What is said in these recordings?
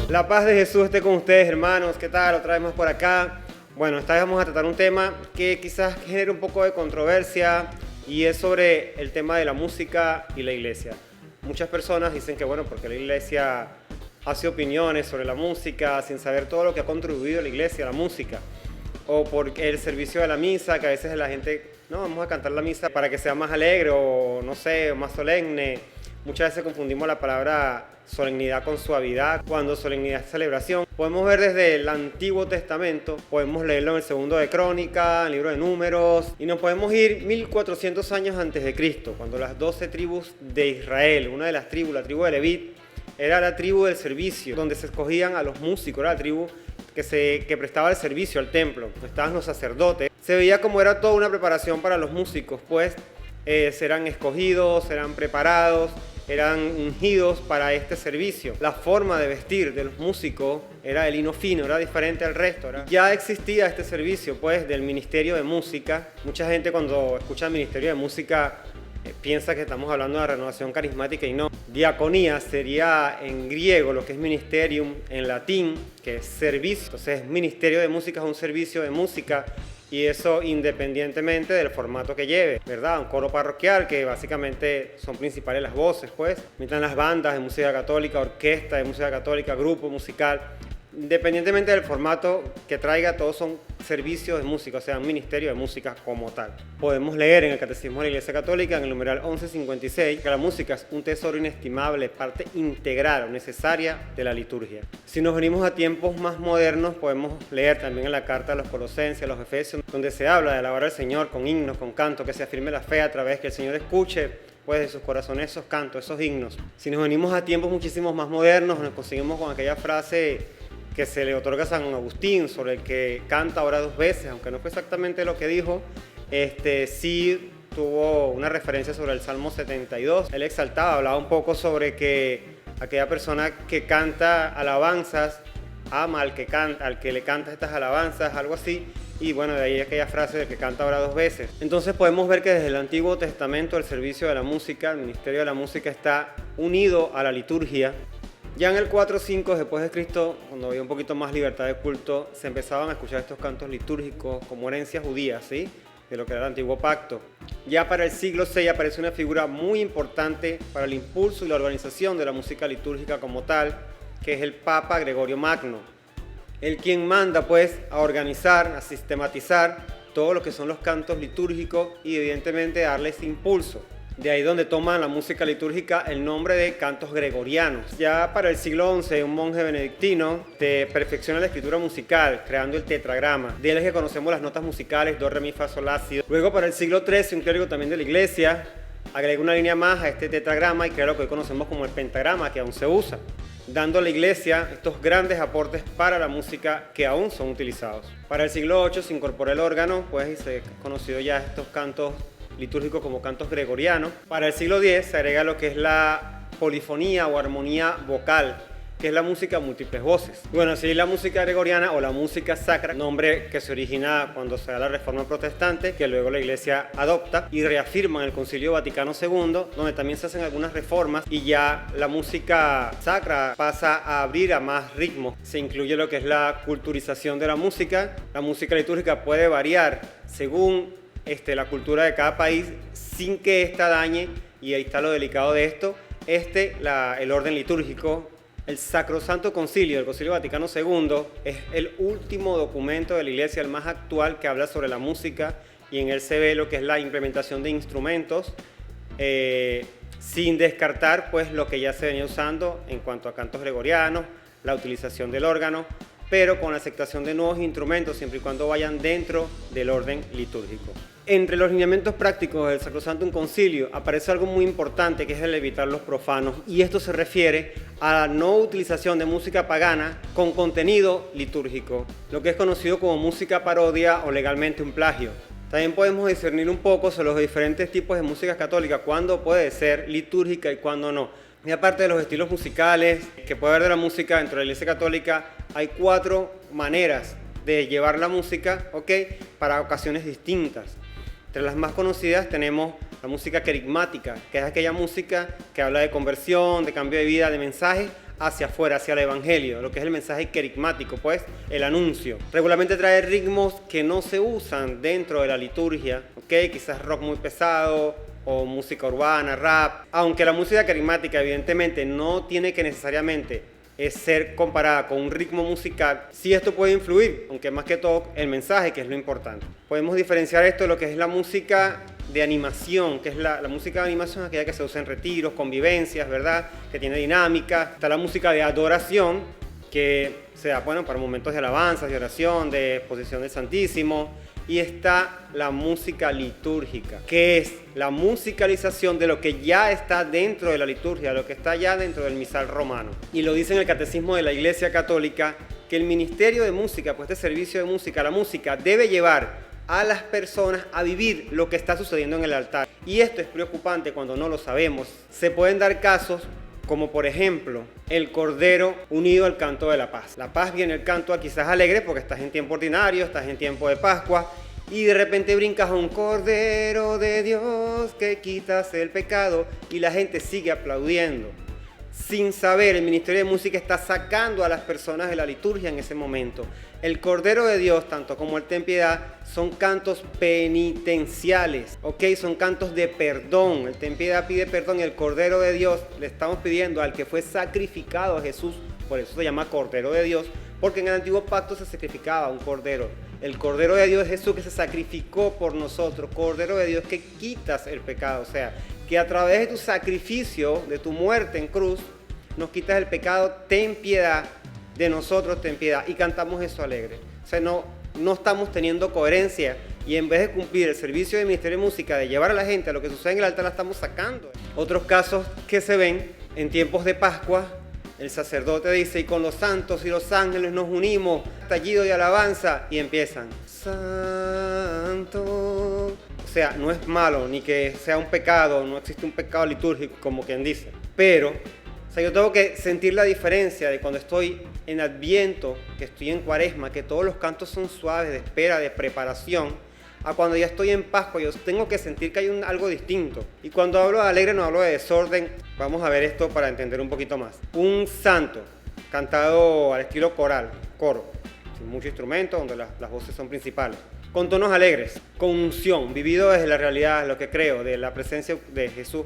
La paz de Jesús esté con ustedes, hermanos. ¿Qué tal? Otra vez más por acá. Bueno, esta vez vamos a tratar un tema que quizás genere un poco de controversia y es sobre el tema de la música y la iglesia. Muchas personas dicen que, bueno, porque la iglesia hace opiniones sobre la música sin saber todo lo que ha contribuido la iglesia a la música. O porque el servicio de la misa, que a veces la gente, no, vamos a cantar la misa para que sea más alegre o, no sé, más solemne. Muchas veces confundimos la palabra solemnidad con suavidad, cuando solemnidad es celebración. Podemos ver desde el Antiguo Testamento, podemos leerlo en el Segundo de Crónicas, en el libro de Números, y nos podemos ir 1400 años antes de Cristo, cuando las 12 tribus de Israel, una de las tribus, la tribu de Leví, era la tribu del servicio, donde se escogían a los músicos, era la tribu que prestaba el servicio al templo, estaban los sacerdotes. Se veía como era toda una preparación para los músicos, pues serán escogidos, serán preparados, eran ungidos para este servicio. La forma de vestir de los músicos era de lino fino, era diferente al resto. Ya existía este servicio, pues, del ministerio de música. Mucha gente cuando escucha el ministerio de música piensa que estamos hablando de renovación carismática y no. Diaconía sería en griego lo que es ministerium, en latín, que es servicio. Entonces, ministerio de música es un servicio de música. Y eso independientemente del formato que lleve, ¿verdad? Un coro parroquial, que básicamente son principales las voces, pues. Mientras las bandas de música católica, orquesta de música católica, grupo musical. Independientemente del formato que traiga, todos son servicios de música, o sea, un ministerio de música como tal. Podemos leer en el Catecismo de la Iglesia Católica, en el numeral 1156, que la música es un tesoro inestimable, parte integral o necesaria de la liturgia. Si nos venimos a tiempos más modernos, podemos leer también en la carta a los Colosenses, a los Efesios, donde se habla de alabar al Señor con himnos, con canto, que se afirme la fe a través que el Señor escuche pues de sus corazones esos cantos, esos himnos. Si nos venimos a tiempos muchísimo más modernos, nos conseguimos con aquella frase que se le otorga a San Agustín sobre el que canta ahora dos veces, aunque no fue exactamente lo que dijo, sí tuvo una referencia sobre el Salmo 72. Él exaltaba, hablaba un poco sobre que aquella persona que canta alabanzas ama al que le canta estas alabanzas, algo así. Y bueno, de ahí aquella frase de que canta ahora dos veces. Entonces podemos ver que desde el Antiguo Testamento el servicio de la música, el ministerio de la música está unido a la liturgia. Ya en el 4-5 después de Cristo, cuando había un poquito más libertad de culto, se empezaban a escuchar estos cantos litúrgicos como herencia judía, ¿sí? De lo que era el Antiguo Pacto. Ya para el siglo VI aparece una figura muy importante para el impulso y la organización de la música litúrgica como tal, que es el Papa Gregorio Magno. El quien manda pues a organizar, a sistematizar todo lo que son los cantos litúrgicos y evidentemente darle ese impulso. De ahí donde toma la música litúrgica el nombre de cantos gregorianos. Ya para el siglo XI, un monje benedictino perfecciona la escritura musical, creando el tetragrama. De él es que conocemos las notas musicales, do, re, mi, fa, sol, la, si. Luego para el siglo XIII, un clérigo también de la iglesia agrega una línea más a este tetragrama y crea lo que hoy conocemos como el pentagrama, que aún se usa, dando a la iglesia estos grandes aportes para la música que aún son utilizados. Para el siglo VIII se incorpora el órgano, pues y se ha conocido ya estos cantos litúrgicos como cantos gregorianos. Para el siglo X se agrega lo que es la polifonía o armonía vocal, que es la música a múltiples voces. Bueno, así la música gregoriana o la música sacra, nombre que se origina cuando se da la Reforma Protestante, que luego la Iglesia adopta y reafirma en el Concilio Vaticano II, donde también se hacen algunas reformas y ya la música sacra pasa a abrir a más ritmos. Se incluye lo que es la culturización de la música. La música litúrgica puede variar según la cultura de cada país sin que ésta dañe, y ahí está lo delicado de esto, el orden litúrgico. El Sacrosanto Concilio, el Concilio Vaticano II, es el último documento de la Iglesia, el más actual, que habla sobre la música, y en él se ve lo que es la implementación de instrumentos, sin descartar pues lo que ya se venía usando en cuanto a cantos gregorianos, la utilización del órgano, pero con la aceptación de nuevos instrumentos siempre y cuando vayan dentro del orden litúrgico. Entre los lineamientos prácticos del Sacrosanto Concilio aparece algo muy importante, que es el evitar los profanos, y esto se refiere a la no utilización de música pagana con contenido litúrgico, lo que es conocido como música parodia o legalmente un plagio. También podemos discernir un poco sobre los diferentes tipos de música católica, cuándo puede ser litúrgica y cuándo no. Y aparte de los estilos musicales que puede haber de la música dentro de la Iglesia Católica, hay 4 maneras de llevar la música, ¿ok?, para ocasiones distintas. Entre las más conocidas tenemos la música querigmática, que es aquella música que habla de conversión, de cambio de vida, de mensajes hacia afuera, hacia el evangelio, lo que es el mensaje querigmático, pues el anuncio. Regularmente trae ritmos que no se usan dentro de la liturgia, ¿ok? Quizás rock muy pesado o música urbana, rap. Aunque la música querigmática evidentemente no tiene que necesariamente ser comparada con un ritmo musical, sí esto puede influir, aunque más que todo el mensaje, que es lo importante. Podemos diferenciar esto de lo que es la música de animación, que es la música de animación, aquella que se usa en retiros, convivencias, ¿verdad? Que tiene dinámica. Está la música de adoración, que se da, bueno, para momentos de alabanza, de oración, de exposición del Santísimo. Y está la música litúrgica, que es la musicalización de lo que ya está dentro de la liturgia, lo que está ya dentro del misal romano. Y lo dice en el Catecismo de la Iglesia Católica, que el ministerio de música, pues este servicio de música, la música debe llevar a las personas a vivir lo que está sucediendo en el altar. Y esto es preocupante cuando no lo sabemos. Se pueden dar casos como por ejemplo el Cordero unido al canto de la paz. La paz viene el canto quizás alegre porque estás en tiempo ordinario, estás en tiempo de Pascua y de repente brincas a un Cordero de Dios que quitas el pecado y la gente sigue aplaudiendo. Sin saber, el ministerio de música está sacando a las personas de la liturgia en ese momento. El Cordero de Dios, tanto como el Ten Piedad, son cantos penitenciales, ¿ok? Son cantos de perdón. El Ten Piedad pide perdón y el Cordero de Dios le estamos pidiendo al que fue sacrificado a Jesús, por eso se llama Cordero de Dios, porque en el Antiguo Pacto se sacrificaba un cordero. El Cordero de Dios es Jesús que se sacrificó por nosotros, Cordero de Dios que quitas el pecado, o sea, que a través de tu sacrificio, de tu muerte en cruz, nos quitas el pecado. Ten piedad de nosotros, ten piedad. Y cantamos eso alegre. O sea, no estamos teniendo coherencia y en vez de cumplir el servicio del Ministerio de Música, de llevar a la gente a lo que sucede en el altar, la estamos sacando. Otros casos que se ven en tiempos de Pascua, el sacerdote dice, y con los santos y los ángeles nos unimos, estallido de alabanza, y empiezan, Santo. O sea, no es malo ni que sea un pecado, no existe un pecado litúrgico, como quien dice. Pero, o sea, yo tengo que sentir la diferencia de cuando estoy en Adviento, que estoy en Cuaresma, que todos los cantos son suaves, de espera, de preparación, a cuando ya estoy en Pascua, yo tengo que sentir que hay algo distinto. Y cuando hablo de alegre no hablo de desorden. Vamos a ver esto para entender un poquito más. Un santo, cantado al estilo coral, coro, sin mucho instrumento, donde las voces son principales, con tonos alegres, con unción, vivido desde la realidad, lo que creo, de la presencia de Jesús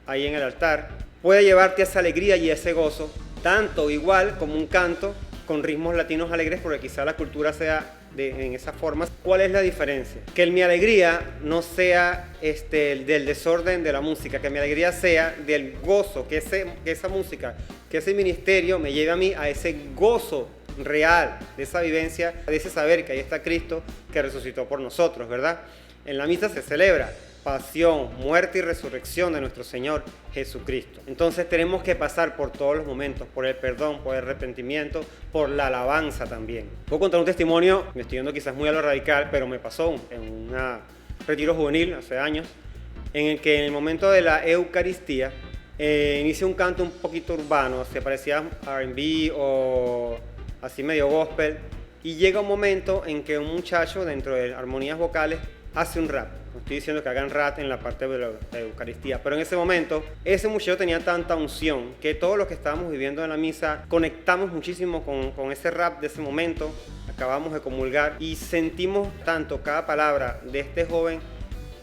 ahí en el altar, puede llevarte a esa alegría y a ese gozo, tanto igual como un canto con ritmos latinos alegres, porque quizá la cultura sea en esa forma. ¿Cuál es la diferencia? Que mi alegría no sea del desorden de la música, que mi alegría sea del gozo, que esa música, que ese ministerio me lleve a mí a ese gozo real, de esa vivencia, de ese saber que ahí está Cristo que resucitó por nosotros, ¿verdad? En la misa se celebra pasión, muerte y resurrección de nuestro Señor Jesucristo. Entonces tenemos que pasar por todos los momentos, por el perdón, por el arrepentimiento, por la alabanza también. Puedo contar un testimonio, me estoy yendo quizás muy a lo radical, pero me pasó en un retiro juvenil hace años, en el que en el momento de la Eucaristía inicié un canto un poquito urbano, se parecía a R&B o así medio gospel, y llega un momento en que un muchacho dentro de armonías vocales hace un rap. No estoy diciendo que hagan rap en la parte de la Eucaristía, pero en ese momento ese muchacho tenía tanta unción que todos los que estábamos viviendo en la misa conectamos muchísimo con ese rap de ese momento. Acabamos de comulgar y sentimos tanto cada palabra de este joven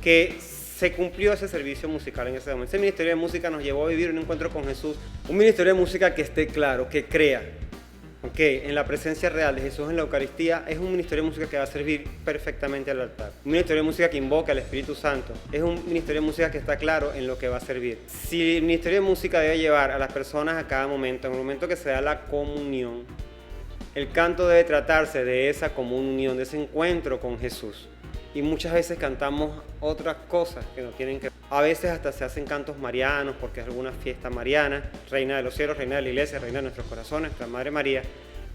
que se cumplió ese servicio musical en ese momento. Ese ministerio de música nos llevó a vivir un encuentro con Jesús, un ministerio de música que esté claro, que crea, en la presencia real de Jesús en la Eucaristía. Es un ministerio de música que va a servir perfectamente al altar. Un ministerio de música que invoca al Espíritu Santo. Es un ministerio de música que está claro en lo que va a servir. Si el ministerio de música debe llevar a las personas a cada momento, en el momento que se da la comunión, el canto debe tratarse de esa comunión, de ese encuentro con Jesús. Y muchas veces cantamos otras cosas que no tienen que ver. A veces hasta se hacen cantos marianos porque es alguna fiesta mariana, Reina de los cielos, Reina de la iglesia, Reina de nuestros corazones, nuestra Madre María.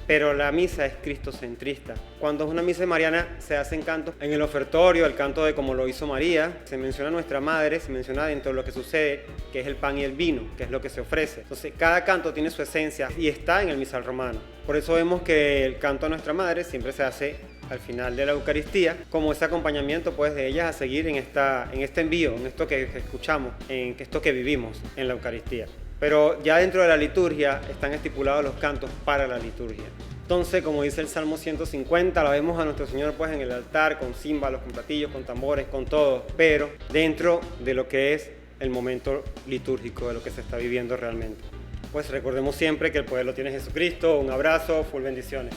Pero la misa es cristocentrista. Cuando es una misa mariana se hacen cantos en el ofertorio, el canto de como lo hizo María, se menciona a nuestra Madre, se menciona dentro de lo que sucede, que es el pan y el vino, que es lo que se ofrece. Entonces cada canto tiene su esencia y está en el misal romano. Por eso vemos que el canto a nuestra Madre siempre se hace al final de la Eucaristía, como ese acompañamiento pues de ellas a seguir en este envío, en esto que escuchamos, en esto que vivimos en la Eucaristía. Pero ya dentro de la liturgia están estipulados los cantos para la liturgia. Entonces, como dice el Salmo 150, la vemos a nuestro Señor pues en el altar, con címbalos, con platillos, con tambores, con todo, pero dentro de lo que es el momento litúrgico, de lo que se está viviendo realmente. Pues recordemos siempre que el poder lo tiene Jesucristo. Un abrazo, full bendiciones.